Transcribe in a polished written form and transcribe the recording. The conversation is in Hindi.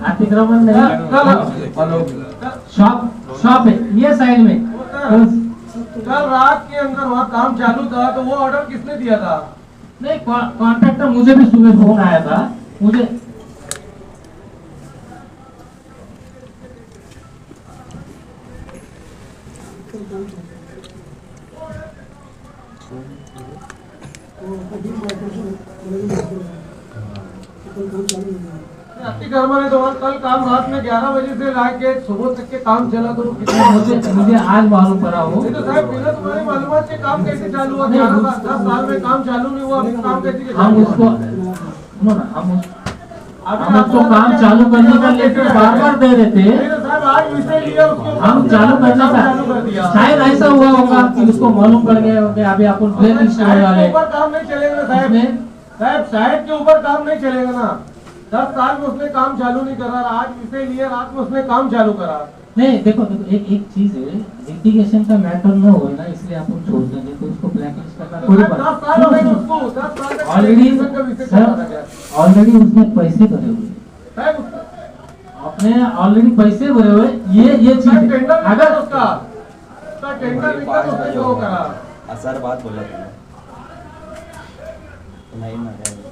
अतिक्रमण नहीं, शॉप है ये साइड में। कल रात के अंदर वहाँ काम चालू था, तो वो ऑर्डर किसने दिया था? नहीं, कॉन्ट्रैक्टर, मुझे भी सुबह फोन आया था, मुझे अतिक्रमण है तो वहाँ कल काम रात में 11 बजे से लाके सुबह तक के काम चला, तो मुझे आज मालूम पड़ा हो। तो साहब बिना तुम्हारी मालूमात के काम कैसे चालू हुआ? 10 साल में काम चालू नहीं हुआ, अभी काम कैसे हम उसको हम उसको काम चालू करने का लेटर बार बार दे रहे थे। साहब आज विषय लिया, उसको हम चालू करने का शायद ऐसा हुआ होगा कि उसको मालूम पड़ गया होगा अभी अपन ब्लैक लिस्ट होने वाले ऊपर काम नहीं चलेगा साहब। साहब शायद के ऊपर काम नहीं चलेगा ना। 10 साल में उसने काम चालू नहीं करा, आज विषय लिया, रात में उसने काम चालू करा। नहीं देखो एक चीज है, लिटिगेशन का मैटर न हो ना, इसलिए अपन छोड़ देंगे, तो उसको ब्लैक लिस्ट करना कोई बात। 10 साल हो गए उसको, 10 साल तक ऑलरेडी उसने पैसे भरे हुए, अपने ऑलरेडी पैसे भरे हुए, ये चीज अगर उसका टेंडर निकला तो उसने जो करा। सर बात बोला नहीं ना।